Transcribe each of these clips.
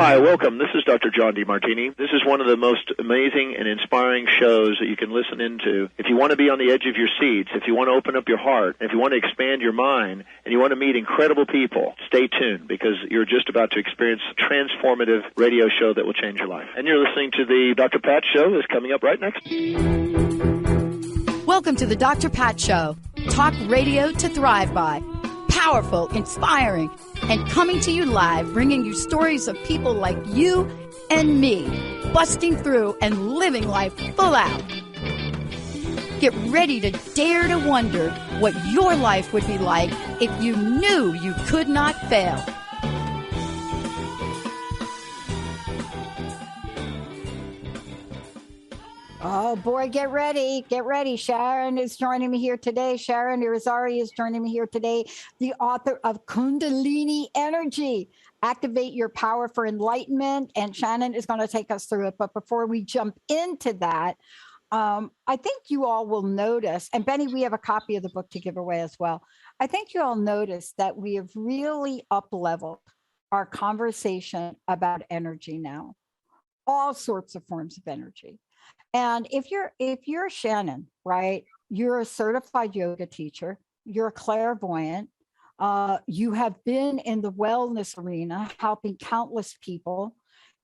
Hi, welcome. This is Dr. John DeMartini. This is one of the most amazing and inspiring shows that you can listen into. If you want to be on the edge of your seats, if you want to open up your heart, if you want to expand your mind, and you want to meet incredible people, stay tuned because you're just about to experience a transformative radio show that will change your life. And you're listening to the Dr. Pat Show that's coming up right next. Welcome to the Dr. Pat Show. Talk radio to thrive by. Powerful, inspiring, and coming to you live, bringing you stories of people like you and me, busting through and living life full out. Get ready to dare to wonder what your life would be like if you knew you could not fail. Oh boy, get ready. Get ready. Sharon is joining me here today. Shannon Yrizarry is joining me here today, the author of Kundalini Energy, Activate Your Power for Enlightenment. And Shannon is going to take us through it. But before we jump into that, I think you all will notice, and Benny, we have a copy of the book to give away as well. I think you all notice that we have really up-leveled our conversation about energy now, all sorts of forms of energy. And if you're Shannon, right, you're a certified yoga teacher, you're a clairvoyant, you have been in the wellness arena, helping countless people.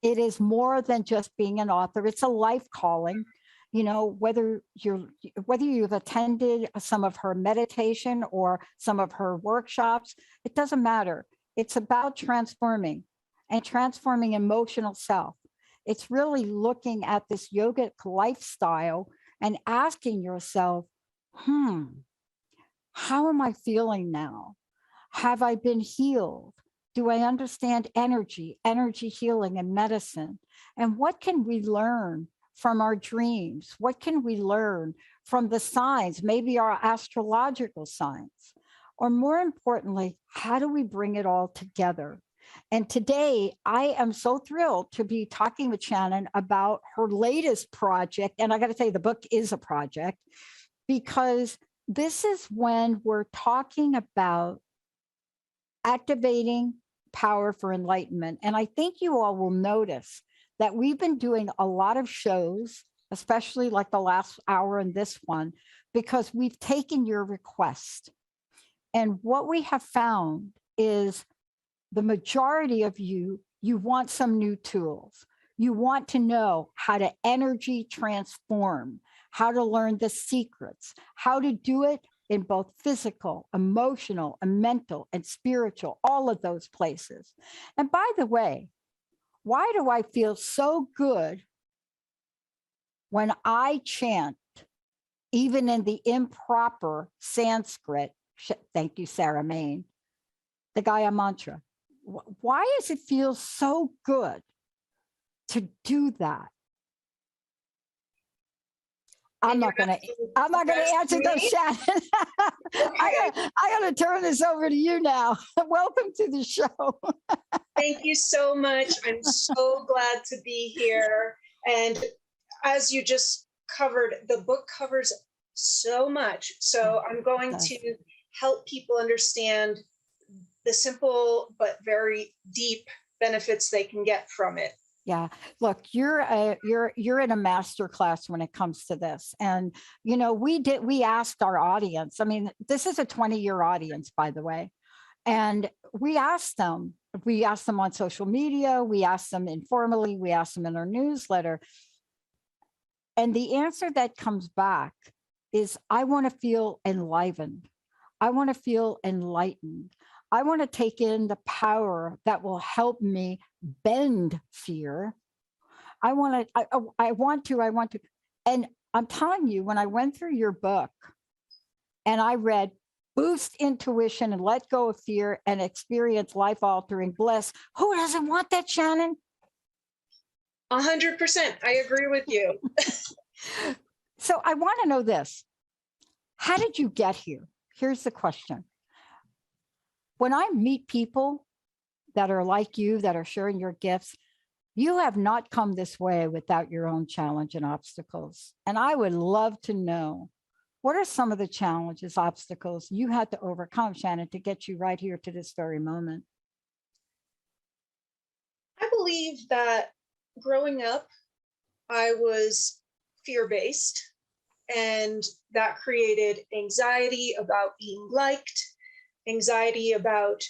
It is more than just being an author. It's a life calling. You know, whether you've attended some of her meditation or some of her workshops, it doesn't matter. It's about transforming emotional self. It's really looking at this yogic lifestyle and asking yourself, how am I feeling now? Have I been healed? Do I understand energy healing and medicine? And what can we learn from our dreams? What can we learn from the signs, maybe our astrological signs? Or more importantly, how do we bring it all together? And today, I am so thrilled to be talking with Shannon about her latest project. And I got to tell you, the book is a project, because this is when we're talking about activating power for enlightenment. And I think you all will notice that we've been doing a lot of shows, especially like the last hour and this one, because we've taken your request. And what we have found is the majority of you want some new tools. You want to know how to energy transform, how to learn the secrets, how to do it in both physical, emotional, and mental, and spiritual, all of those places. And by the way, why do I feel so good when I chant, even in the improper Sanskrit? Thank you, Sarah Main, the Gaya mantra. Why does it feel so good to do that? I'm not going to answer those, Shannon. I got to turn this over to you now. Welcome to the show. Thank you so much. I'm so glad to be here. And as you just covered, the book covers so much. So I'm going to help people understand the simple but very deep benefits they can get from it. Yeah, look, you're in a master class when it comes to this. And you know, we asked our audience. I mean, this is a 20-year audience, by the way. And we asked them on social media, we asked them informally, we asked them in our newsletter. And the answer that comes back is, I want to feel enlivened. I want to feel enlightened. I want to take in the power that will help me bend fear. I want to. And I'm telling you, when I went through your book and I read Boost Intuition and Let Go of Fear and Experience Life-Altering Bliss, who doesn't want that, Shannon? 100%. I agree with you. So I want to know this. How did you get here? Here's the question. When I meet people that are like you, that are sharing your gifts, you have not come this way without your own challenge and obstacles. And I would love to know, what are some of the challenges, obstacles you had to overcome, Shannon, to get you right here to this very moment? I believe that growing up, I was fear-based, and that created anxiety about being liked, anxiety about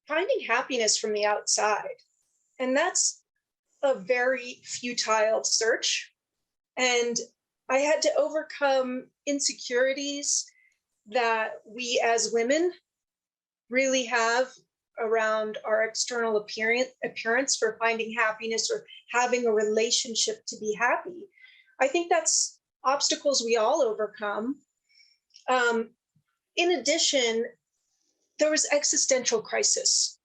finding happiness from the outside. And that's a very futile search. And I had to overcome insecurities that we as women really have around our external appearance for finding happiness or having a relationship to be happy. I think that's obstacles we all overcome. In addition, there was existential crisis,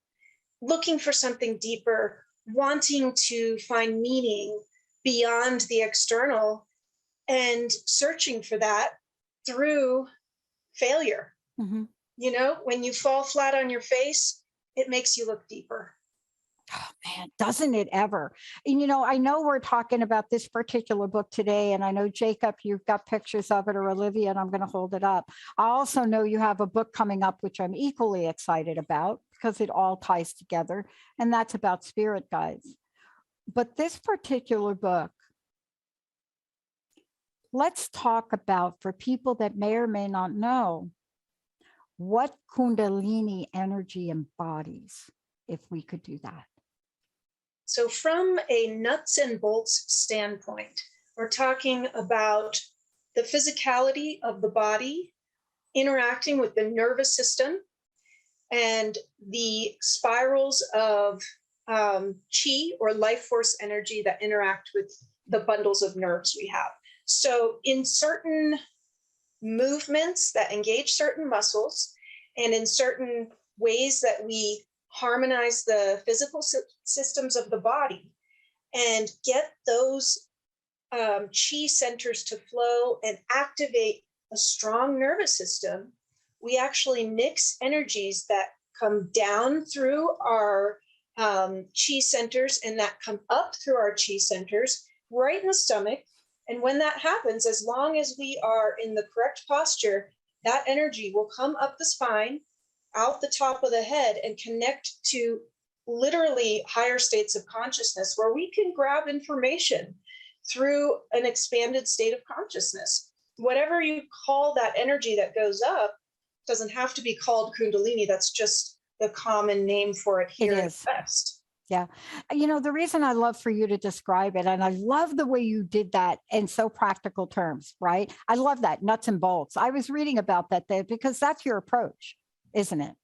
looking for something deeper, wanting to find meaning beyond the external, and searching for that through failure. Mm-hmm. You know, when you fall flat on your face, it makes you look deeper. Oh, man, doesn't it ever? And, you know, I know we're talking about this particular book today, and I know, Jacob, you've got pictures of it, or Olivia, and I'm going to hold it up. I also know you have a book coming up, which I'm equally excited about because it all ties together, and that's about spirit guides. But this particular book, let's talk about, for people that may or may not know, what Kundalini energy embodies, if we could do that. So from a nuts and bolts standpoint, we're talking about the physicality of the body interacting with the nervous system and the spirals of chi or life force energy that interact with the bundles of nerves we have. So in certain movements that engage certain muscles and in certain ways that we harmonize the physical systems of the body and get those chi centers to flow and activate a strong nervous system, we actually mix energies that come down through our chi centers and that come up through our chi centers right in the stomach. And when that happens, as long as we are in the correct posture, that energy will come up the spine, out the top of the head, and connect to literally higher states of consciousness where we can grab information through an expanded state of consciousness. Whatever you call that energy that goes up doesn't have to be called Kundalini. That's just the common name for it here in the West. Yeah. You know, the reason I love for you to describe it, and I love the way you did that in so practical terms, right? I love that, nuts and bolts. I was reading about that there because that's your approach, isn't it?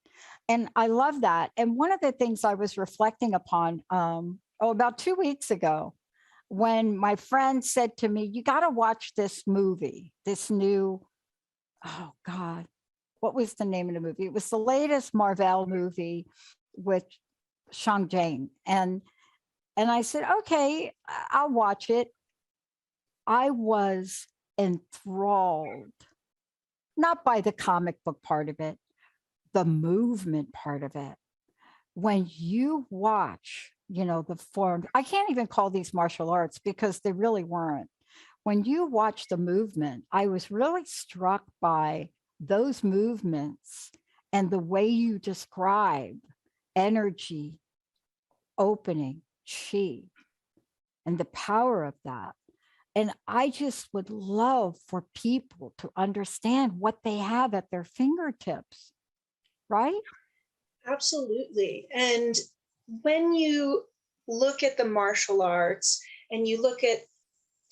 And I love that. And one of the things I was reflecting upon, about 2 weeks ago, when my friend said to me, you got to watch this movie, this new, oh God, what was the name of the movie? It was the latest Marvel movie with Shang-Jane. And I said, okay, I'll watch it. I was enthralled, not by the comic book part of it, the movement part of it. When you watch, you know, the form, I can't even call these martial arts because they really weren't. When you watch the movement, I was really struck by those movements and the way you describe energy, opening, chi, and the power of that. And I just would love for people to understand what they have at their fingertips, right? Absolutely. And when you look at the martial arts and you look at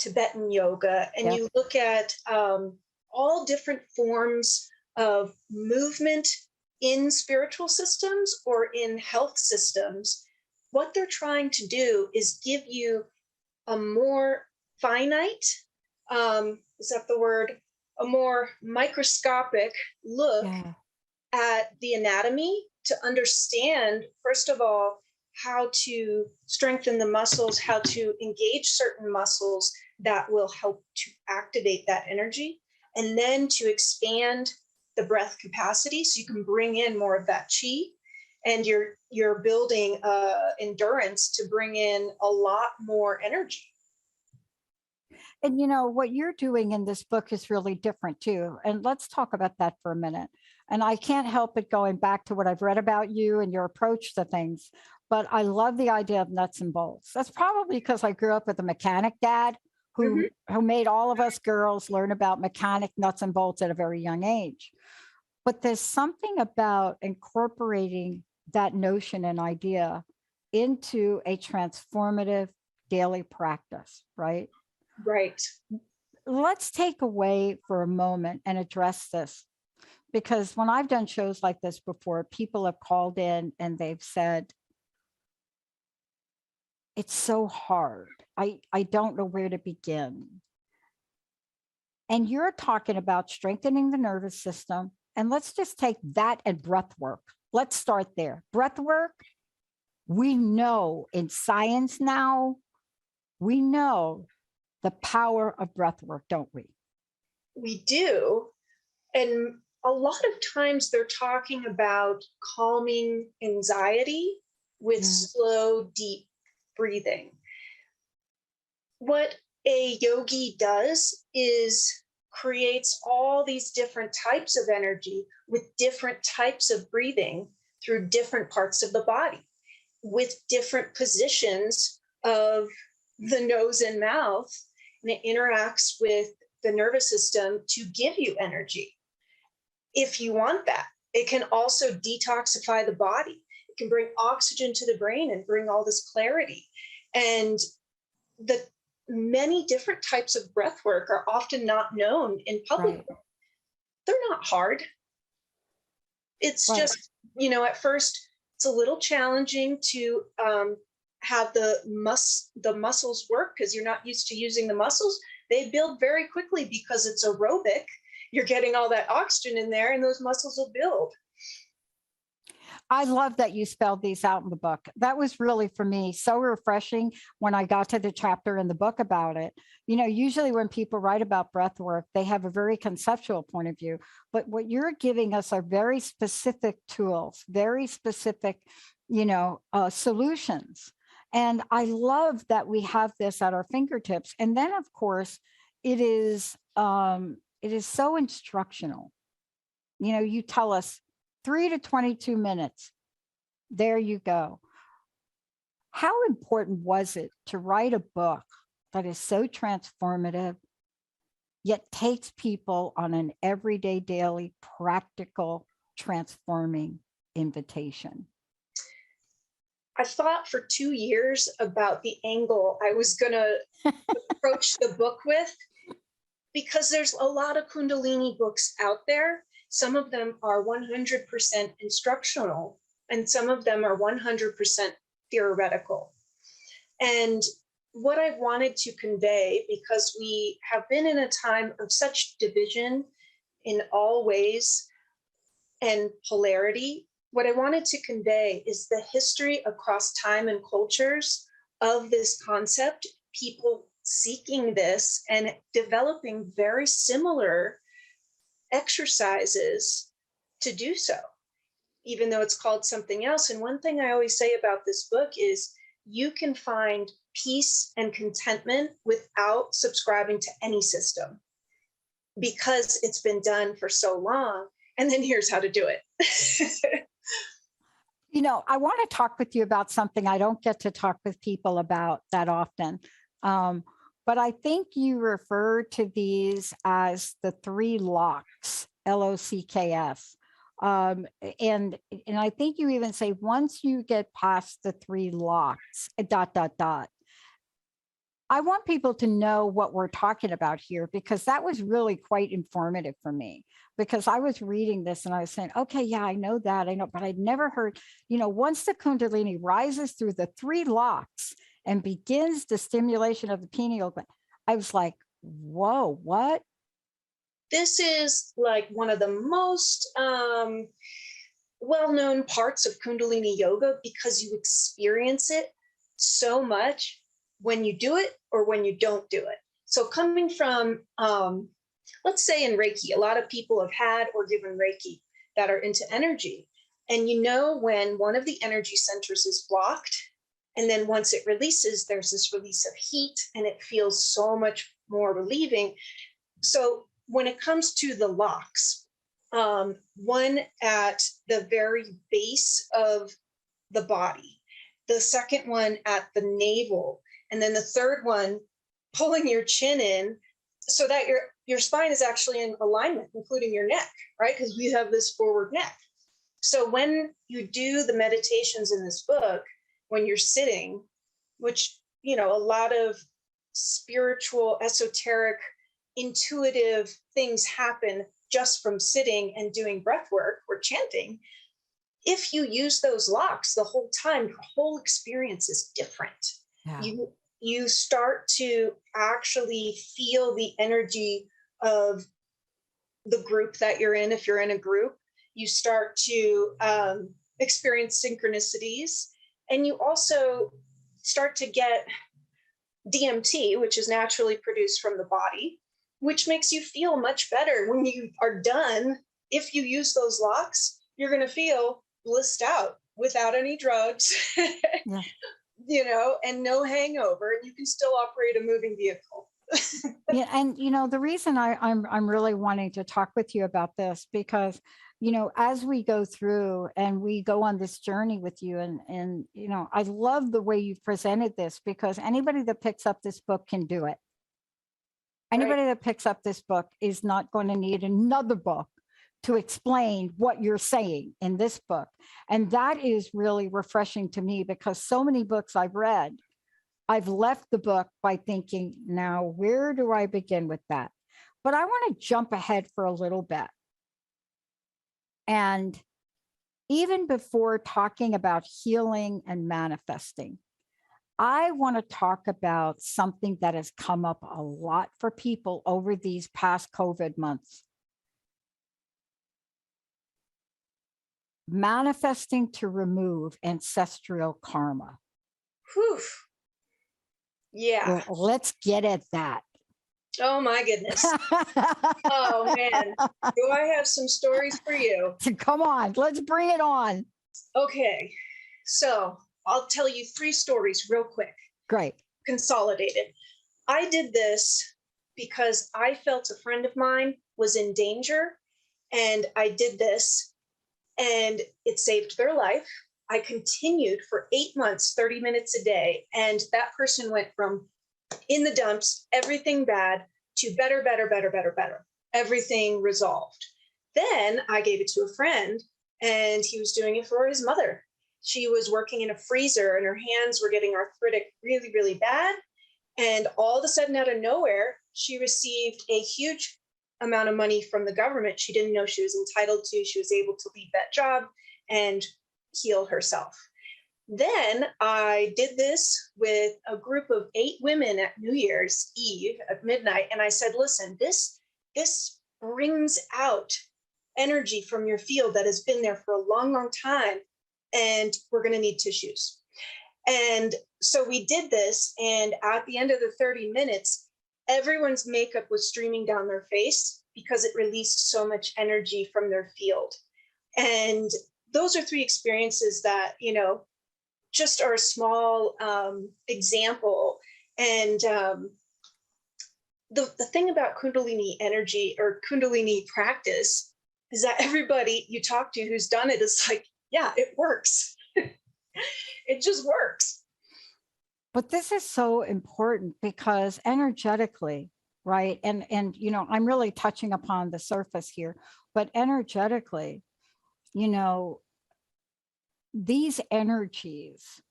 Tibetan yoga and you look at all different forms of movement in spiritual systems or in health systems, what they're trying to do is give you a more finite, is that the word? A more microscopic look at the anatomy to understand, first of all, how to strengthen the muscles, how to engage certain muscles that will help to activate that energy, and then to expand the breath capacity so you can bring in more of that chi, and you're building endurance to bring in a lot more energy. And you know, what you're doing in this book is really different too. And let's talk about that for a minute. And I can't help but going back to what I've read about you and your approach to things. but I love the idea of nuts and bolts. That's probably because I grew up with a mechanic dad who made all of us girls learn about mechanic nuts and bolts at a very young age. But there's something about incorporating that notion and idea into a transformative daily practice, right? Right. Let's take away for a moment and address this, because when I've done shows like this before, people have called in and they've said, it's so hard. I don't know where to begin. And you're talking about strengthening the nervous system. And let's just take that and breath work. Let's start there. Breath work, we know in science now, we know the power of breath work, don't we? We do. And a lot of times they're talking about calming anxiety with slow, deep breathing. What a yogi does is creates all these different types of energy with different types of breathing through different parts of the body, with different positions of the nose and mouth, and it interacts with the nervous system to give you energy. If you want that, it can also detoxify the body. It can bring oxygen to the brain and bring all this clarity. And the many different types of breath work are often not known in public. Right. They're not hard. It's just, at first it's a little challenging to have the muscles work because you're not used to using the muscles. They build very quickly because it's aerobic. You're getting all that oxygen in there and those muscles will build. I love that you spelled these out in the book. That was really, for me, so refreshing when I got to the chapter in the book about it. Usually when people write about breath work, they have a very conceptual point of view. But what you're giving us are very specific tools, very specific, solutions. And I love that we have this at our fingertips. And then, of course, it is so instructional. You tell us 3 to 22 minutes. There you go. How important was it to write a book that is so transformative, yet takes people on an everyday, daily, practical, transforming invitation? I thought for 2 years about the angle I was going to approach the book with, because there's a lot of Kundalini books out there. Some of them are 100% instructional, and some of them are 100% theoretical. And what I wanted to convey, because we have been in a time of such division in all ways and polarity, what I wanted to convey is the history across time and cultures of this concept, people seeking this and developing very similar exercises to do so, even though it's called something else. And one thing I always say about this book is you can find peace and contentment without subscribing to any system, because it's been done for so long. And then here's how to do it. I want to talk with you about something I don't get to talk with people about that often. But I think you refer to these as the 3 locks, LOCKS. And I think you even say once you get past the 3 locks, ... I want people to know what we're talking about here, because that was really quite informative for me, because I was reading this and I was saying, okay, yeah, I know, but I'd never heard, once the Kundalini rises through the 3 locks and begins the stimulation of the pineal gland, I was like, whoa, what? This is like one of the most well-known parts of Kundalini yoga, because you experience it so much when you do it or when you don't do it. So coming from, let's say in Reiki, a lot of people have had or given Reiki that are into energy. And when one of the energy centers is blocked, and then once it releases, there's this release of heat and it feels so much more relieving. So when it comes to the locks, one at the very base of the body, the second one at the navel, and then the third one pulling your chin in so that your spine is actually in alignment, including your neck, right? Because we have this forward neck. So when you do the meditations in this book, when you're sitting, which, a lot of spiritual, esoteric, intuitive things happen just from sitting and doing breath work or chanting. If you use those locks the whole time, your whole experience is different. Yeah. You start to actually feel the energy of the group that you're in. If you're in a group, you start to experience synchronicities, and you also start to get DMT, which is naturally produced from the body, which makes you feel much better when you are done. If you use those locks, you're going to feel blissed out without any drugs, Yeah. And no hangover. You can still operate a moving vehicle. Yeah, and the reason I'm really wanting to talk with you about this, because as we go through and we go on this journey with you, and I love the way you've presented this, because anybody that picks up this book can do it. Anybody that picks up this book is not going to need another book to explain what you're saying in this book. And that is really refreshing to me, because so many books I've read, I've left the book by thinking, now, where do I begin with that? But I want to jump ahead for a little bit. And even before talking about healing and manifesting, I want to talk about something that has come up a lot for people over these past COVID months. Manifesting to remove ancestral karma. Whew. Yeah. Well, let's get at that. Oh my goodness. Oh man. Do I have some stories for you? Come on, let's bring it on. Okay. So I'll tell you 3 stories real quick. Great. Consolidated. I did this because I felt a friend of mine was in danger, and I did this, and it saved their life. I continued for 8 months, 30 minutes a day. And that person went from in the dumps, everything bad, to better, better, better, better, better. Everything resolved. Then I gave it to a friend, and he was doing it for his mother. She was working in a freezer, and her hands were getting arthritic really, really bad. And all of a sudden, out of nowhere, she received a huge amount of money from the government she didn't know she was entitled to. She was able to leave that job and heal herself. Then I did this with a group of 8 women at New Year's Eve at midnight. And I said, listen, this brings out energy from your field that has been there for a long, long time. And we're going to need tissues. And so we did this. And at the end of the 30 minutes, everyone's makeup was streaming down their face because it released so much energy from their field. And those are 3 experiences that, just are a small example. And the thing about Kundalini energy or Kundalini practice is that everybody you talk to who's done it is like, yeah, it works. It just works. But this is so important, because energetically, right? And I'm really touching upon the surface here, but energetically, these energies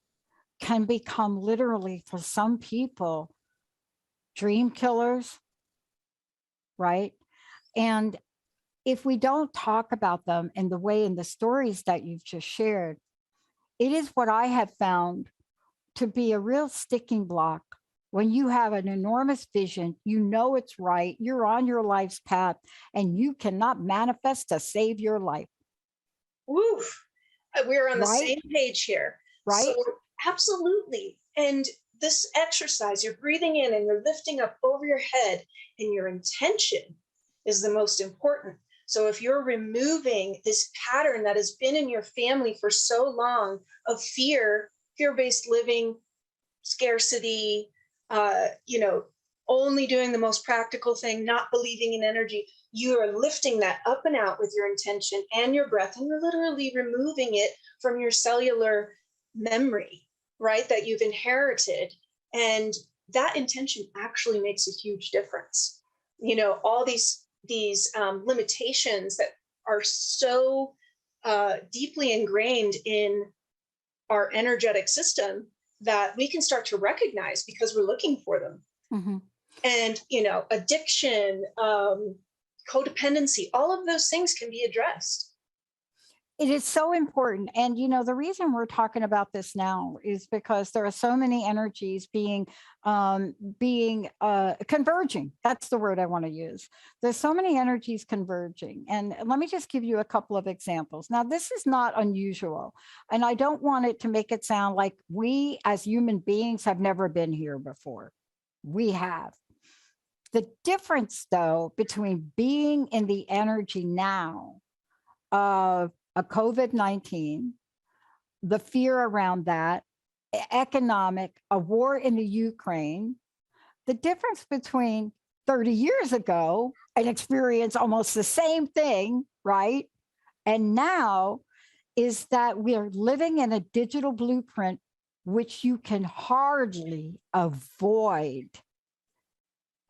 can become literally, for some people, dream killers, right? And if we don't talk about them in the way, in the stories that you've just shared, it is what I have found to be a real sticking block. When you have an enormous vision, it's right, you're on your life's path, and you cannot manifest to save your life. Woo! We're on the same page here. Right? So, absolutely. And this exercise, you're breathing in and you're lifting up over your head, and your intention is the most important. So if you're removing this pattern that has been in your family for so long of fear-based living, scarcity, only doing the most practical thing, not believing in energy, you are lifting that up and out with your intention and your breath, and you're literally removing it from your cellular memory. right, that you've inherited. And that intention actually makes a huge difference. You know, all these limitations that are so deeply ingrained in our energetic system that we can start to recognize because we're looking for them. Mm-hmm. And, you know, addiction, codependency, all of those things can be addressed. It is so important. And, you know, the reason we're talking about this now is because there are so many energies being converging. That's the word I want to use. There's so many energies converging. And let me just give you a couple of examples. Now, this is not unusual. And I don't want it to make it sound like we as human beings have never been here before. We have. The difference, though, between being in the energy now of a COVID-19, the fear around that, economic, a war in the Ukraine, the difference between 30 years ago, and experience almost the same thing, right? And now is that we are living in a digital blueprint, which you can hardly avoid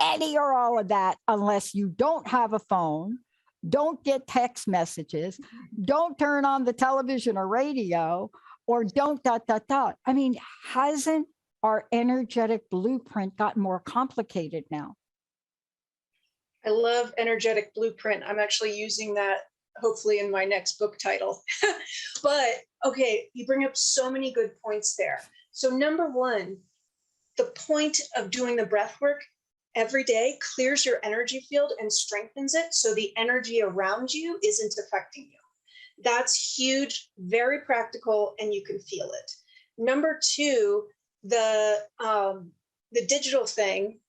any or all of that unless you don't have a phone, don't get text messages, don't turn on the television or radio, or don't ... I mean, hasn't our energetic blueprint gotten more complicated now? I love energetic blueprint. I'm actually using that hopefully in my next book title. But okay, you bring up so many good points there. So number one, the point of doing the breath work every day clears your energy field and strengthens it so the energy around you isn't affecting you. That's huge, very practical, and you can feel it. Number two, the digital thing,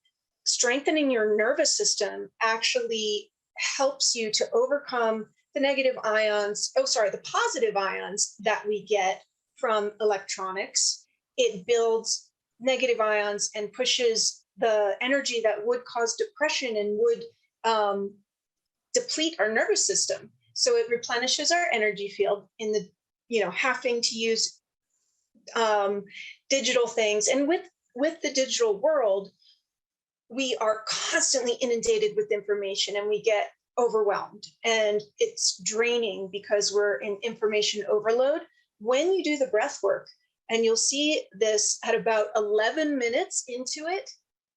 strengthening your nervous system actually helps you to overcome the the positive ions that we get from electronics. It builds negative ions and pushes the energy that would cause depression and would deplete our nervous system. So it replenishes our energy field in the, you know, having to use digital things. And with the digital world, we are constantly inundated with information and we get overwhelmed and it's draining because we're in information overload. When you do the breath work, and you'll see this at about 11 minutes into it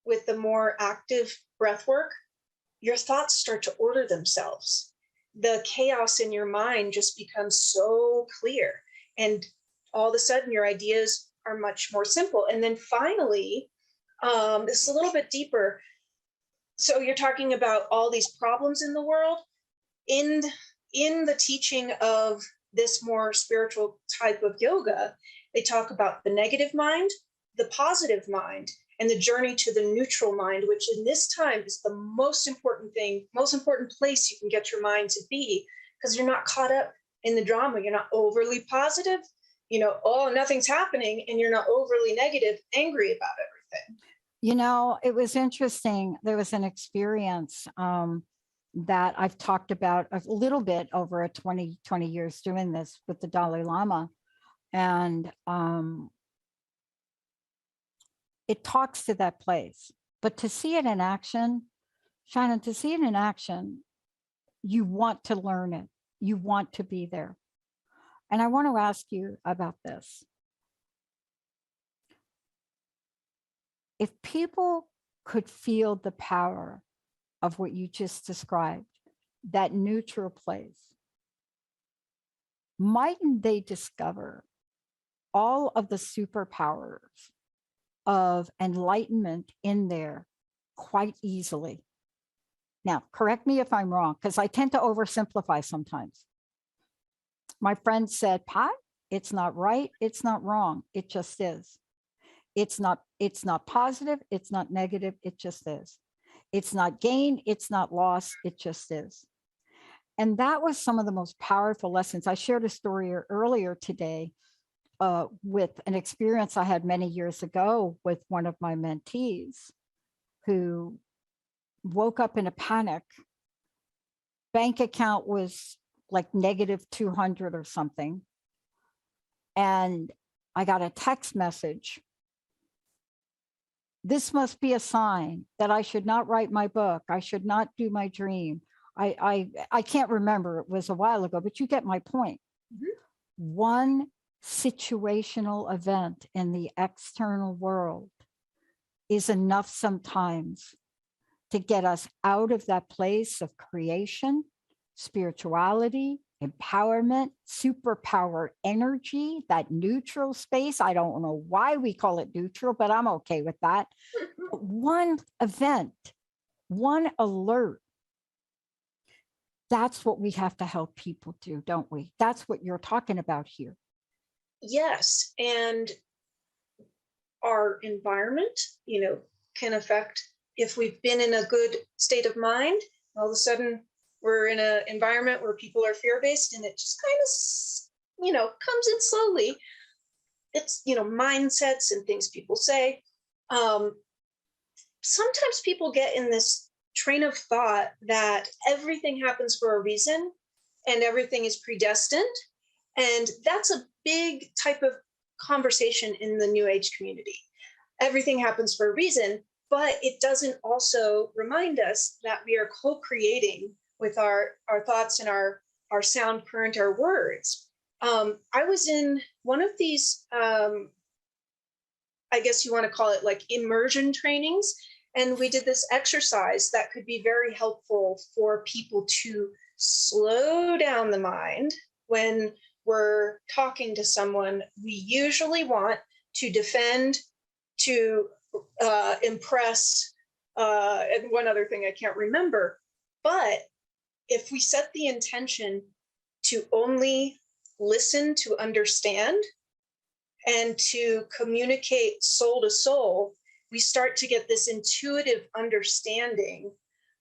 with the more active breath work, your thoughts start to order themselves. The chaos in your mind just becomes so clear. And all of a sudden your ideas are much more simple. And then finally, this is a little bit deeper. So you're talking about all these problems in the world. In the teaching of this more spiritual type of yoga, they talk about the negative mind, the positive mind, and the journey to the neutral mind, which in this time is the most important thing, most important place you can get your mind to be, because you're not caught up in the drama. You're not overly positive, you know, oh, nothing's happening, and you're not overly negative, angry about everything. You know, it was interesting. There was an experience that I've talked about a little bit over a 20 years doing this with the Dalai Lama. And it talks to that place. But to see it in action, Shannon, to see it in action, you want to learn it. You want to be there. And I want to ask you about this. If people could feel the power of what you just described, that neutral place, mightn't they discover all of the superpowers of enlightenment in there quite easily? Now, correct me if I'm wrong, because I tend to oversimplify sometimes. My friend said, Pat, it's not right, it's not wrong, it just is. It's not positive, it's not negative, it just is. It's not gain, it's not loss, it just is. And that was some of the most powerful lessons. I shared a story earlier today with an experience I had many years ago with one of my mentees who woke up in a panic. Bank account was like -200 or something. And I got a text message. This must be a sign that I should not write my book. I should not do my dream. I can't remember. It was a while ago, but you get my point. Mm-hmm. One situational event in the external world is enough sometimes to get us out of that place of creation, spirituality, empowerment, superpower energy, that neutral space. I don't know why we call it neutral, but I'm okay with that. One event, one alert. That's what we have to help people do, don't we? That's what you're talking about here. Yes. And our environment, can affect, if we've been in a good state of mind, all of a sudden we're in an environment where people are fear-based, and it just kind of, comes in slowly. It's, mindsets and things people say. Sometimes people get in this train of thought that everything happens for a reason and everything is predestined. And that's a big type of conversation in the New Age community. Everything happens for a reason, but it doesn't also remind us that we are co-creating with our thoughts and our sound current, our words. I was in one of these, I guess you want to call it like immersion trainings. And we did this exercise that could be very helpful for people to slow down the mind when we're talking to someone we usually want to defend, to impress, and one other thing I can't remember. But if we set the intention to only listen to understand and to communicate soul to soul, we start to get this intuitive understanding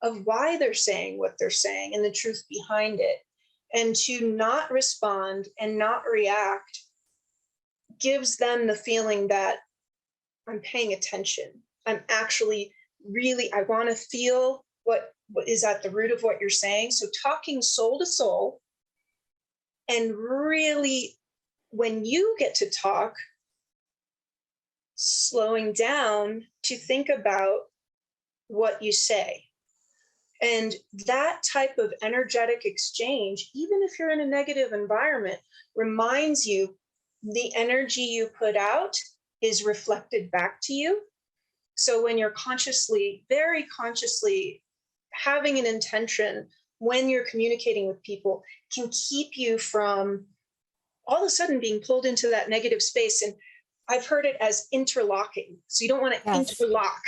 of why they're saying what they're saying and the truth behind it. And to not respond and not react gives them the feeling that I'm paying attention. I'm actually really, I want to feel what is at the root of what you're saying. So talking soul to soul, and really, when you get to talk, slowing down to think about what you say. And that type of energetic exchange, even if you're in a negative environment, reminds you the energy you put out is reflected back to you. So when you're consciously, very consciously having an intention when you're communicating with people, can keep you from all of a sudden being pulled into that negative space. And I've heard it as interlocking. So you don't want to interlock.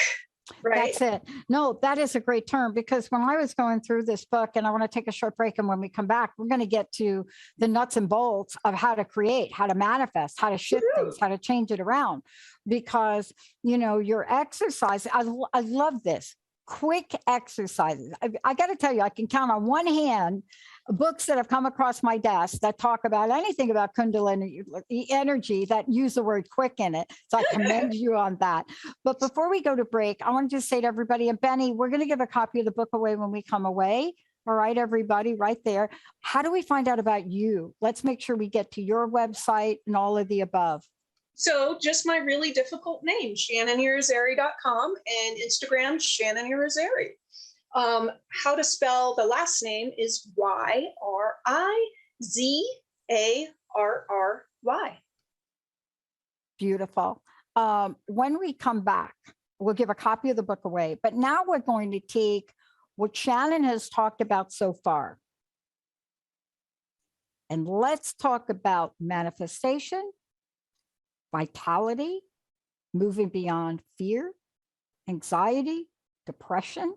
Right. That's it. No, that is a great term, because when I was going through this book, and I want to take a short break, and when we come back, we're going to get to the nuts and bolts of how to create, how to manifest, how to shift things, how to change it around, because, your exercise, I love this. Quick exercises. I got to tell you, I can count on one hand books that have come across my desk that talk about anything about Kundalini energy that use the word quick in it. So I commend you on that. But before we go to break, I want to just say to everybody, and Benny, we're going to give a copy of the book away when we come away. All right, everybody, right there. How do we find out about you? Let's make sure we get to your website and all of the above. So just my really difficult name, shannonyrizarry.com, and Instagram, Shannon Yrizarry. How to spell the last name is Yrizarry. Beautiful. When we come back, we'll give a copy of the book away. But now we're going to take what Shannon has talked about so far, and let's talk about manifestation, vitality, moving beyond fear, anxiety, depression,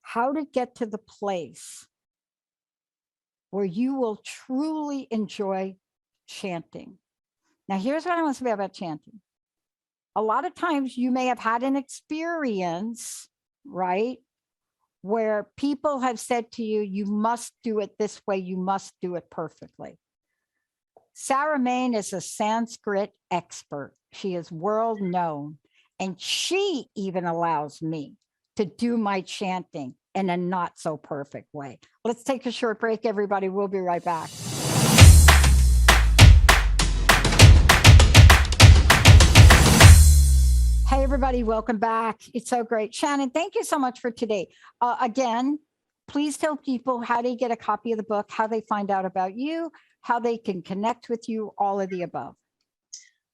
how to get to the place where you will truly enjoy chanting. Now, here's what I want to say about chanting. A lot of times you may have had an experience, right, where people have said to you, you must do it this way, you must do it perfectly. Sarah Main is a Sanskrit expert. She is world known, and she even allows me to do my chanting in a not so perfect way. Let's take a short break, everybody. We'll be right back. everybody, welcome back. It's so great. Shannon, thank you so much for today. Again, please tell people how they get a copy of the book, how they find out about you, how they can connect with you, all of the above.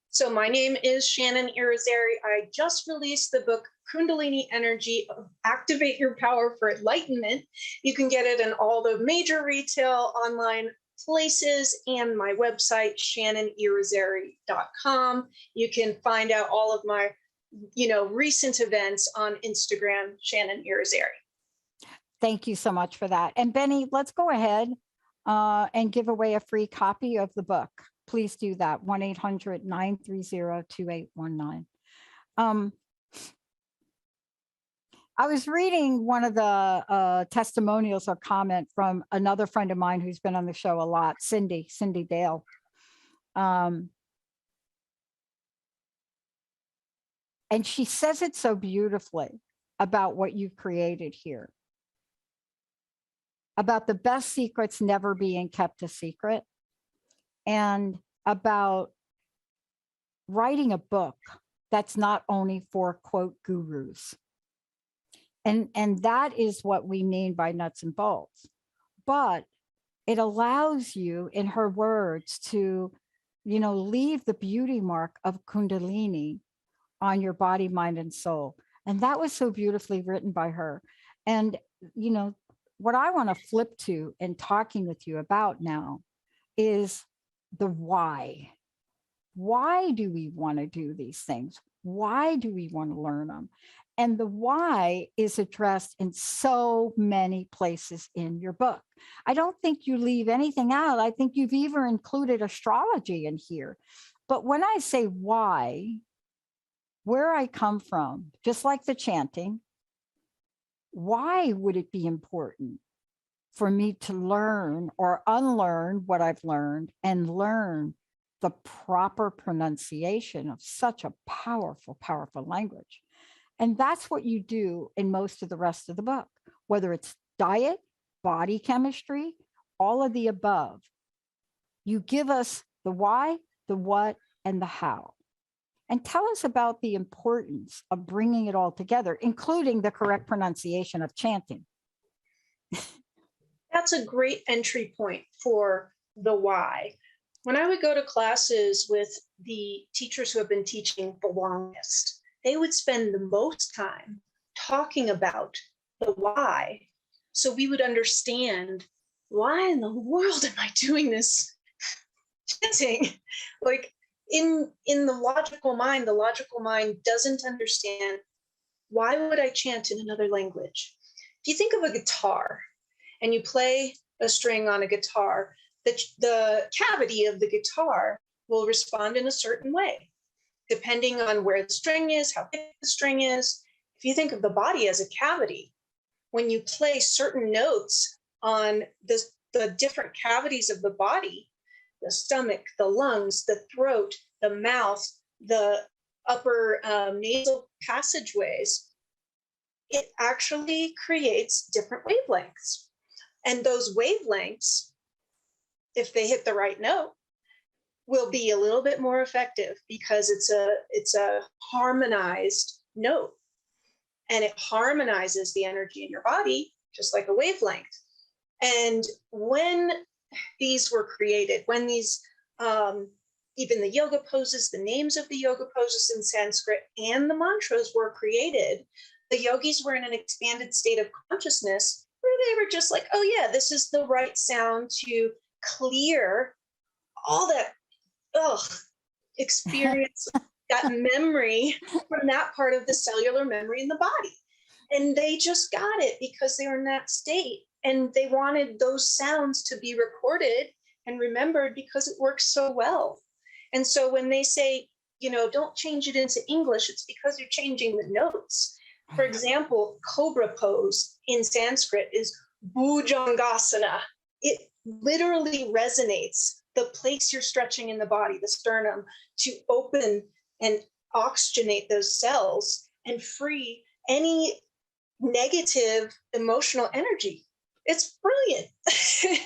So my name is Shannon Yrizarry. I just released the book, Kundalini Energy, Activate Your Power for Enlightenment. You can get it in all the major retail online places and my website, shannonyrizarry.com. You can find out all of my, recent events on Instagram, Shannon Yrizarry. Thank you so much for that. And Benny, let's go ahead and give away a free copy of the book. Please do that. 1-800-930-2819. I was reading one of the testimonials or comment from another friend of mine who's been on the show a lot, Cindy Dale. And she says it so beautifully about what you've created here, about the best secrets never being kept a secret, and about writing a book that's not only for, quote, gurus. And that is what we mean by nuts and bolts. But it allows you, in her words, to, leave the beauty mark of Kundalini on your body, mind, and soul. And that was so beautifully written by her. And, what I want to flip to in talking with you about now is the why. Why do we want to do these things? Why do we want to learn them? And the why is addressed in so many places in your book. I don't think you leave anything out. I think you've even included astrology in here. But when I say why, where I come from, just like the chanting, why would it be important for me to learn or unlearn what I've learned and learn the proper pronunciation of such a powerful, powerful language? And that's what you do in most of the rest of the book, whether it's diet, body chemistry, all of the above. You give us the why, the what, and the how. And tell us about the importance of bringing it all together, including the correct pronunciation of chanting. That's a great entry point for the why. When I would go to classes with the teachers who have been teaching the longest, they would spend the most time talking about the why. So we would understand, why in the world am I doing this chanting? Like in the logical mind doesn't understand, why would I chant in another language? If you think of a guitar and you play a string on a guitar, the cavity of the guitar will respond in a certain way, depending on where the string is, how thick the string is. If you think of the body as a cavity, when you play certain notes on the different cavities of the body, the stomach, the lungs, the throat, the mouth, the upper nasal passageways, it actually creates different wavelengths. And those wavelengths, if they hit the right note, will be a little bit more effective because it's a harmonized note, and it harmonizes the energy in your body just like a wavelength. And when these were created, when these even the yoga poses, the names of the yoga poses in Sanskrit, and the mantras were created, the yogis were in an expanded state of consciousness where they were just like, oh yeah, this is the right sound to clear all that experience, that memory from that part of the cellular memory in the body. And they just got it because they were in that state, and they wanted those sounds to be recorded and remembered because it works so well. And so when they say, don't change it into English, it's because you're changing the notes. For example, cobra pose in Sanskrit is bhujangasana. It literally resonates the place you're stretching in the body, the sternum, to open and oxygenate those cells and free any negative emotional energy. It's brilliant.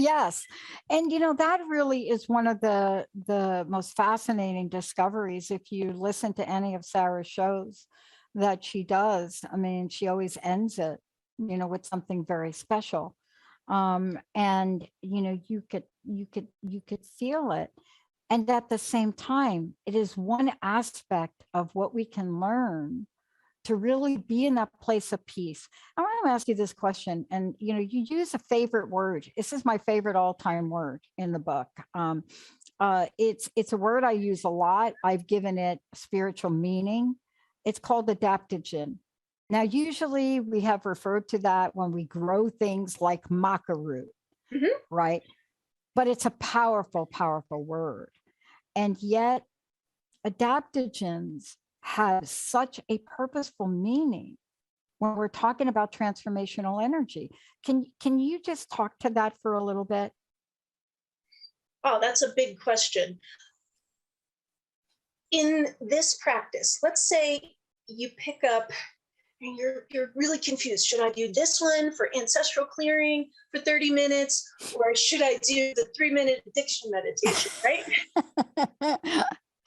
Yes. And, that really is one of the most fascinating discoveries. If you listen to any of Sarah's shows, that she does. I mean, she always ends it, with something very special. And you could feel it. And at the same time, it is one aspect of what we can learn to really be in that place of peace. I want to ask you this question, and you use a favorite word. This is my favorite all-time word in the book. It's a word I use a lot. I've given it spiritual meaning. It's called adaptogen. Now, usually we have referred to that when we grow things like maca root, right? But it's a powerful, powerful word. And yet, adaptogens have such a purposeful meaning when we're talking about transformational energy. Can you just talk to that for a little bit? Oh, that's a big question. In this practice, let's say you pick up and you're really confused. Should I do this one for ancestral clearing for 30 minutes, or should I do the 3-minute addiction meditation, right?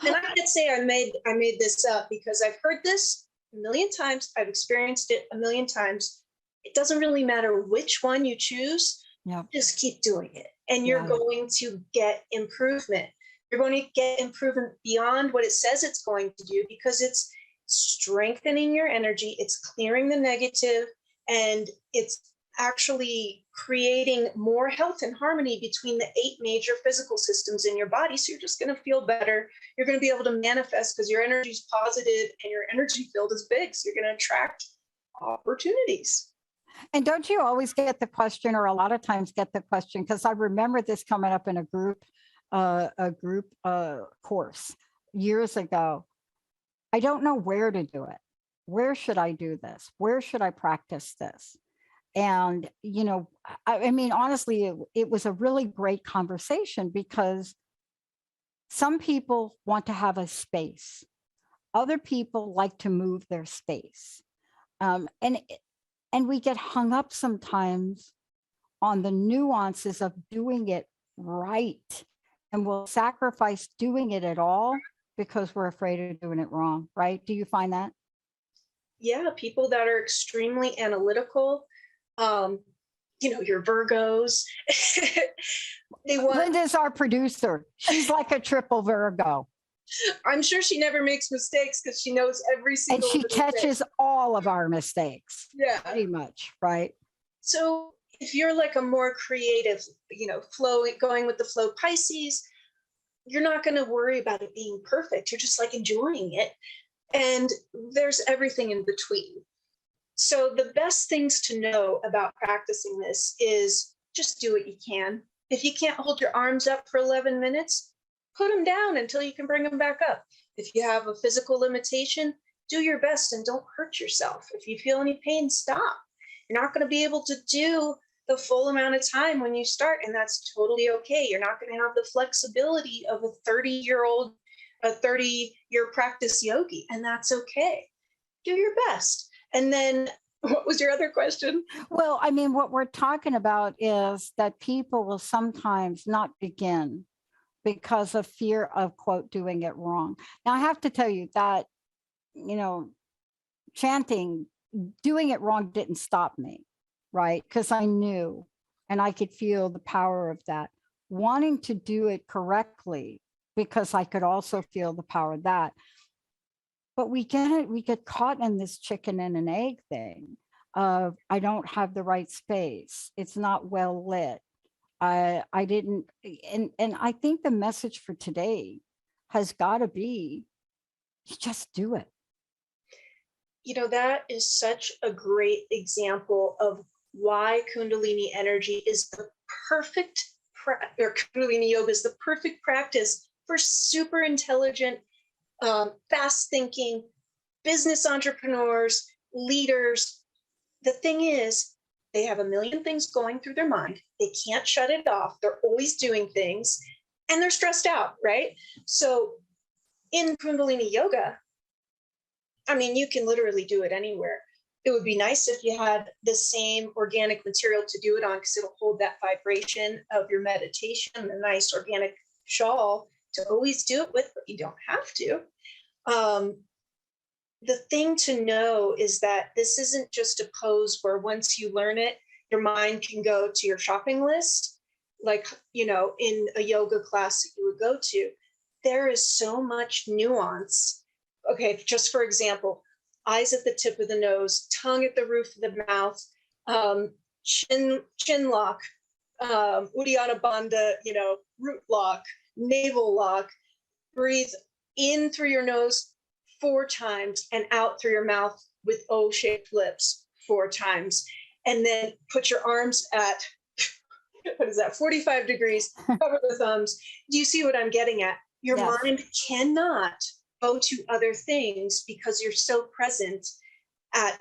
And I can't say I made this up, because I've heard this a million times. I've experienced it a million times. It doesn't really matter which one you choose. Yep. Just keep doing it. And you're going to get improvement. You're going to get improvement beyond what it says it's going to do, because it's strengthening your energy. It's clearing the negative, and it's actually creating more health and harmony between the 8 major physical systems in your body. So you're just going to feel better. You're going to be able to manifest because your energy is positive and your energy field is big. So you're going to attract opportunities. And don't you always get the question, or a lot of times get the question, because I remember this coming up in a group course years ago. I don't know where to do it. Where should I do this? Where should I practice this? And, I mean, honestly, it was a really great conversation, because some people want to have a space. Other people like to move their space. And we get hung up sometimes on the nuances of doing it right. And we'll sacrifice doing it at all because we're afraid of doing it wrong, right? Do you find that? Yeah, people that are extremely analytical, your Virgos. Linda's our producer. She's like a triple Virgo. I'm sure she never makes mistakes because she knows every single. And she catches all of our mistakes. Yeah, pretty much, right? So if you're like a more creative, going with the flow Pisces, you're not going to worry about it being perfect. You're just like enjoying it. And there's everything in between. So the best things to know about practicing this is just do what you can. If you can't hold your arms up for 11 minutes, put them down until you can bring them back up. If you have a physical limitation, do your best and don't hurt yourself. If you feel any pain, stop. You're not going to be able to do the full amount of time when you start, and that's totally okay. You're not going to have the flexibility of a 30-year practice yogi, and that's okay. Do your best. And then what was your other question? Well, I mean, what we're talking about is that people will sometimes not begin because of fear of, quote, doing it wrong. Now, I have to tell you that, chanting, doing it wrong didn't stop me, right? Because I knew and I could feel the power of that. Wanting to do it correctly, because I could also feel the power of that. But we get caught in this chicken and an egg thing of, I don't have the right space. It's not well lit. I didn't, and I think the message for today has got to be, you just do it. That is such a great example of why Kundalini energy is the perfect, or Kundalini yoga is the perfect practice for super intelligent, fast thinking business entrepreneurs, leaders. The thing is, they have a million things going through their mind. They can't shut it off. They're always doing things and they're stressed out, right? So in Kundalini yoga, I mean, you can literally do it anywhere. It would be nice if you had the same organic material to do it on, because it'll hold that vibration of your meditation, a nice organic shawl to always do it with, but you don't have to. the thing to know is that this isn't just a pose where once you learn it, your mind can go to your shopping list, like, in a yoga class that you would go to. There is so much nuance. Okay, just for example, eyes at the tip of the nose, tongue at the roof of the mouth, chin lock, Uddiyana Bandha, root lock, navel lock. Breathe in through your nose 4 times and out through your mouth with O-shaped lips 4 times. And then put your arms at, 45 degrees, cover the thumbs. Do you see what I'm getting at? Your Yes. mind cannot go to other things because you're so present at,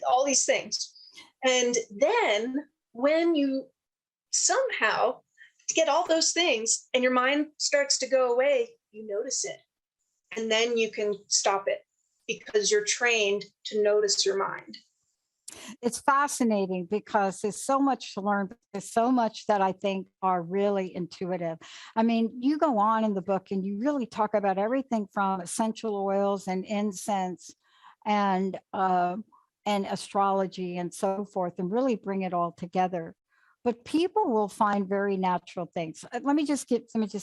all these things. And then when you somehow get all those things and your mind starts to go away, you notice it. And then you can stop it because you're trained to notice your mind. It's fascinating because there's so much to learn. There's so much that I think are really intuitive. I mean, you go on in the book and you really talk about everything from essential oils and incense and astrology and so forth, and really bring it all together. But people will find very natural things. Let me just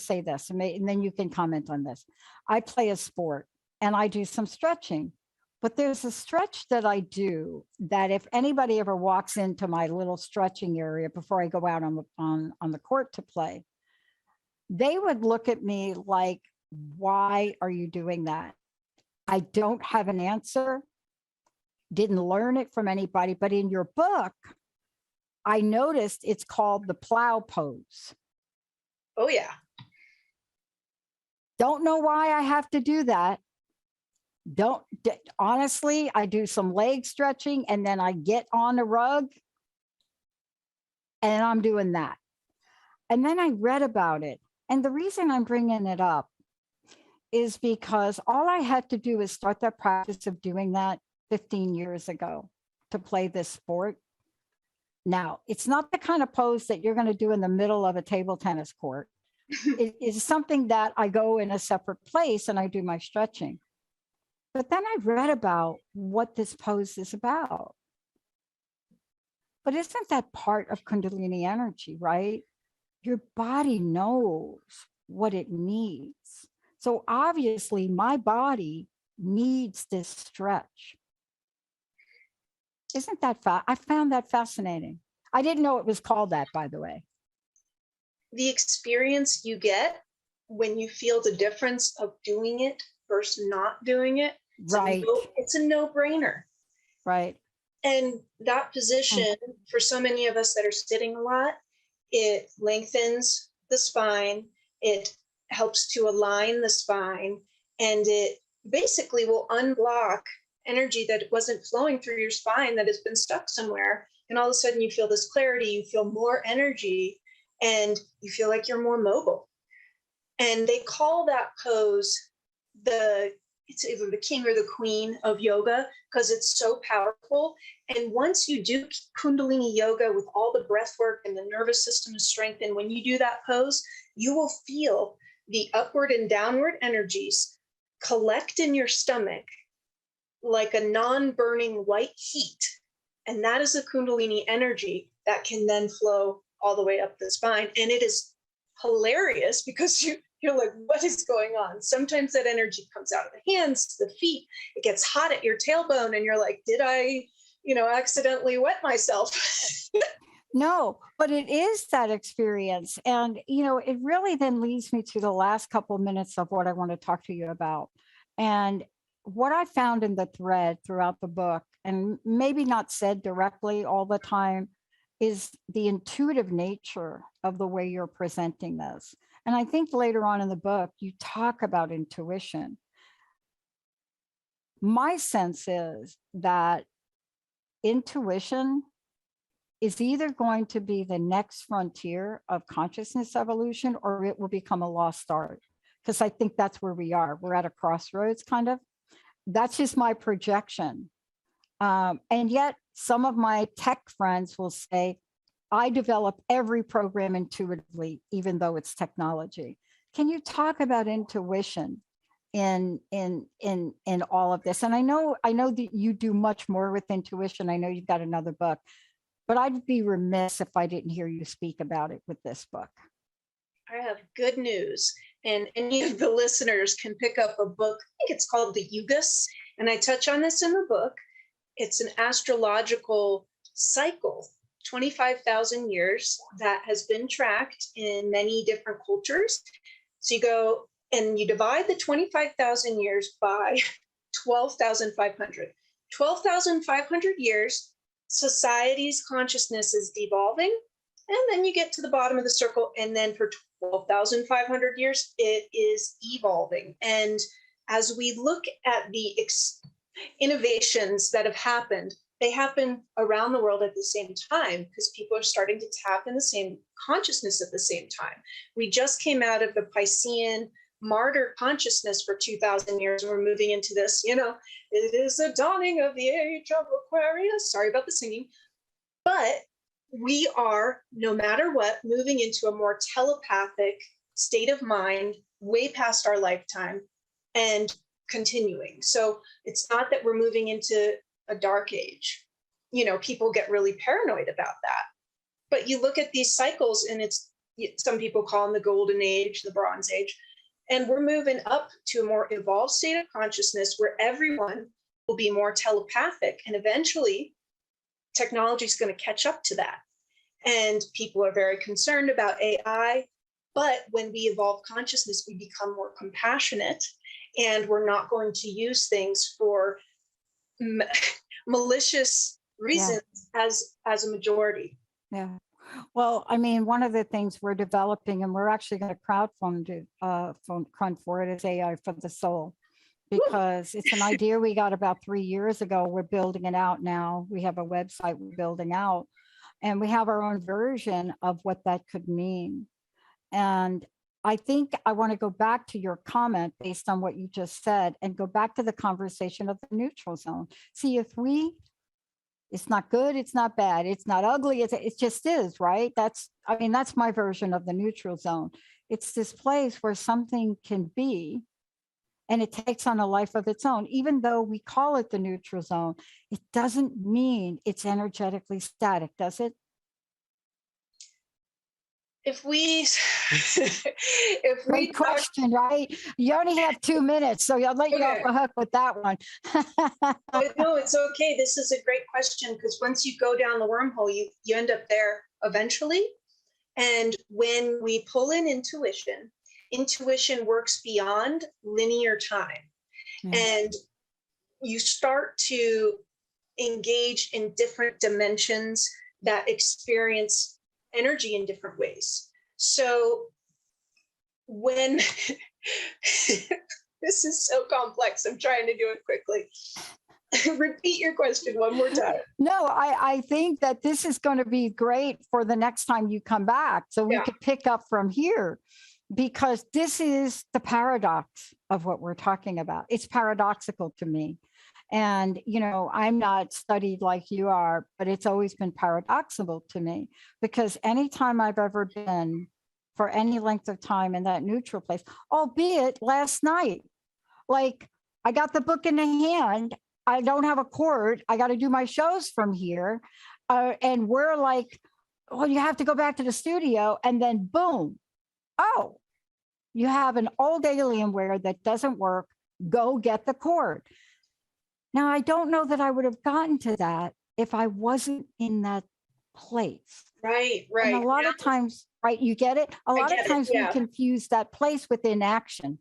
say this, and then you can comment on this. I play a sport and I do some stretching. But there's a stretch that I do that if anybody ever walks into my little stretching area before I go out on the court to play, they would look at me like, why are you doing that? I don't have an answer. Didn't learn it from anybody, but in your book, I noticed it's called the plow pose. Oh, yeah. Don't know why I have to do that. Honestly, I do some leg stretching and then I get on the rug and I'm doing that. And then I read about it. And the reason I'm bringing it up is because all I had to do is start that practice of doing that 15 years ago to play this sport. Now, it's not the kind of pose that you're going to do in the middle of a table tennis court. It is something that I go in a separate place and I do my stretching. But then I read about what this pose is about. But isn't that part of Kundalini energy, right? Your body knows what it needs. So obviously my body needs this stretch. Isn't that I found that fascinating. I didn't know it was called that, by the way. The experience you get when you feel the difference of doing it versus not doing it, Right. It's a no-brainer. Right. And that position, for so many of us that are sitting a lot, it lengthens the spine, it helps to align the spine, and it basically will unblock energy that wasn't flowing through your spine that has been stuck somewhere. And all of a sudden you feel this clarity, you feel more energy, and you feel like you're more mobile. And they call that pose it's either the king or the queen of yoga because it's so powerful. And once you do Kundalini yoga with all the breath work and the nervous system is strengthened, when you do that pose, you will feel the upward and downward energies collect in your stomach like a non-burning white heat. And that is the Kundalini energy that can then flow all the way up the spine. And it is hilarious because you're like, what is going on? Sometimes that energy comes out of the hands, the feet, it gets hot at your tailbone. And you're like, did I, accidentally wet myself? No, but it is that experience. And, it really then leads me to the last couple of minutes of what I want to talk to you about. And what I found in the thread throughout the book, and maybe not said directly all the time, is the intuitive nature of the way you're presenting this. And I think later on in the book, you talk about intuition. My sense is that intuition is either going to be the next frontier of consciousness evolution, or it will become a lost art. Because I think that's where we are. We're at a crossroads, kind of. That's just my projection. And yet some of my tech friends will say, I develop every program intuitively, even though it's technology. Can you talk about intuition in all of this. And I know that you do much more with intuition. I know you've got another book, but I'd be remiss if I didn't hear you speak about it with this book. I have good news, and any of the listeners can pick up a book. I think it's called The Yugas, and I touch on this in the book. It's an astrological cycle, 25,000 years, that has been tracked in many different cultures. So you go and you divide the 25,000 years by 12,500. 12,500 years, society's consciousness is devolving. And then you get to the bottom of the circle. And then for 12,500 years, it is evolving. And as we look at the innovations that have happened, they happen around the world at the same time because people are starting to tap in the same consciousness at the same time. We just came out of the Piscean martyr consciousness for 2,000 years, and we're moving into this, it is the dawning of the age of Aquarius. Sorry about the singing. But we are, no matter what, moving into a more telepathic state of mind way past our lifetime and continuing. So it's not that we're moving into a dark age. People get really paranoid about that. But you look at these cycles, and some people call them the golden age, the bronze age, and we're moving up to a more evolved state of consciousness where everyone will be more telepathic, and eventually technology is going to catch up to that. And people are very concerned about AI, but when we evolve consciousness, we become more compassionate, and we're not going to use things for malicious reasons as a majority. Yeah. Well, I mean, one of the things we're developing, and we're actually going to crowdfund for it, is AI for the soul, because it's an idea we got about 3 years ago. We're building it out now. We have a website we're building out, and we have our own version of what that could mean. And I think I want to go back to your comment based on what you just said and go back to the conversation of the neutral zone. See, it's not good, it's not bad, it's not ugly, it just is, right? That's my version of the neutral zone. It's this place where something can be, and it takes on a life of its own. Even though we call it the neutral zone, it doesn't mean it's energetically static, does it? Great question, right? You only have 2 minutes, so I'll let you off the hook with that one. No, it's okay. This is a great question, because once you go down the wormhole, you end up there eventually. And when we pull in intuition works beyond linear time. And you start to engage in different dimensions that experience energy in different ways. So when this is so complex, I'm trying to do it quickly. Repeat your question one more time. No, I think that this is going to be great for the next time you come back, so we could pick up from here, because this is the paradox of what we're talking about. It's paradoxical to me. And, I'm not studied like you are, but it's always been paradoxical to me, because anytime I've ever been for any length of time in that neutral place, albeit last night, like I got the book in the hand, I don't have a cord, I got to do my shows from here. And we're like, well, you have to go back to the studio, and then boom. Oh, you have an old Alienware that doesn't work. Go get the cord. Now, I don't know that I would have gotten to that if I wasn't in that place. Right. And a lot of times, right, you get it? A lot of times we confuse that place with inaction.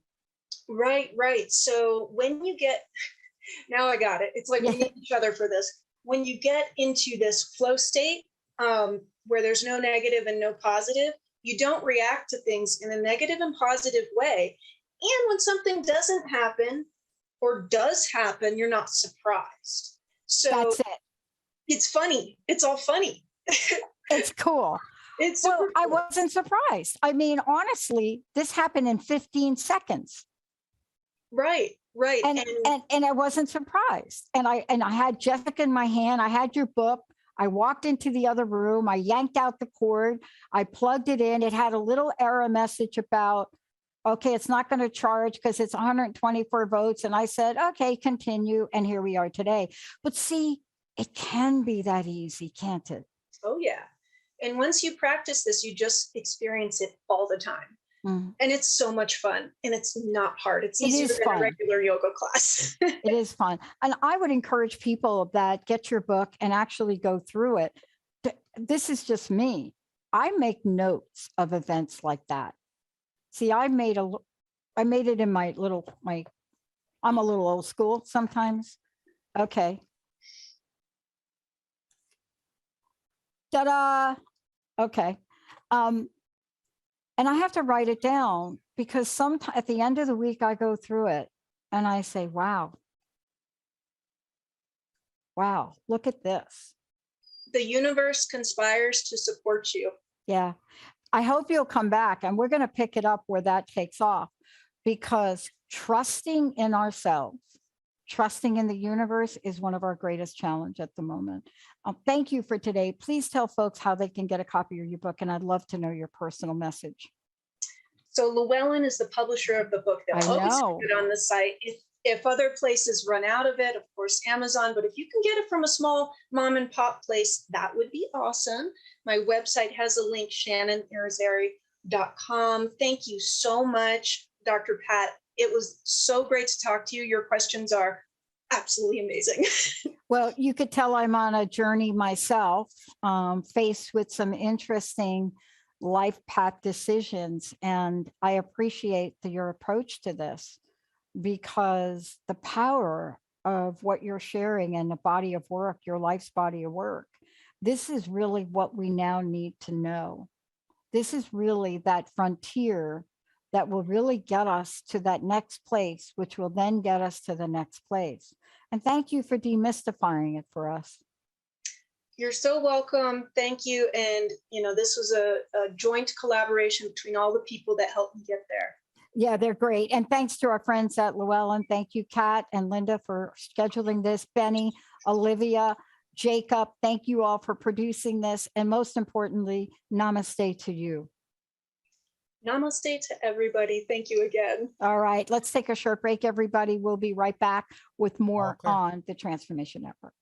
Right. So when you get, now I got it. It's like we need each other for this. When you get into this flow state, where there's no negative and no positive, you don't react to things in a negative and positive way. And when something doesn't happen, or does happen, you're not surprised. So that's it. It's funny. It's all funny. It's cool. It's super cool. I wasn't surprised. I mean, honestly, this happened in 15 seconds. Right. And I wasn't surprised. And I had Jessica in my hand. I had your book. I walked into the other room. I yanked out the cord. I plugged it in. It had a little error message about okay, it's not going to charge because it's 124 votes. And I said, okay, continue. And here we are today. But see, it can be that easy, can't it? Oh, yeah. And once you practice this, you just experience it all the time. And it's so much fun, and it's not hard. It's easier than a regular yoga class. It is fun. And I would encourage people that get your book and actually go through it. This is just me. I make notes of events like that. See, I made it in I'm a little old school sometimes. Okay. Ta-da. Okay. And I have to write it down because sometimes at the end of the week, I go through it and I say, wow, look at this. The universe conspires to support you. Yeah. I hope you'll come back, and we're going to pick it up where that takes off, because trusting in ourselves, trusting in the universe is one of our greatest challenges at the moment. Thank you for today. Please tell folks how they can get a copy of your book, and I'd love to know your personal message. So Llewellyn is the publisher of the book. They'll always put it on the site. If other places run out of it, of course, Amazon, but if you can get it from a small mom and pop place, that would be awesome. My website has a link, shannonyrizarry.com. Thank you so much, Dr. Pat. It was so great to talk to you. Your questions are absolutely amazing. Well, you could tell I'm on a journey myself, faced with some interesting life path decisions. And I appreciate your approach to this, because the power of what you're sharing and the body of work, your life's body of work, this is really what we now need to know. This is really that frontier that will really get us to that next place, which will then get us to the next place. And thank you for demystifying it for us. You're so welcome. Thank you. And, this was a joint collaboration between all the people that helped me get there. Yeah, they're great. And thanks to our friends at Llewellyn. Thank you, Kat and Linda, for scheduling this. Benny, Olivia, Jacob, thank you all for producing this. And most importantly, namaste to you. Namaste to everybody. Thank you again. All right, let's take a short break, everybody. We'll be right back with more on the Transformation Network.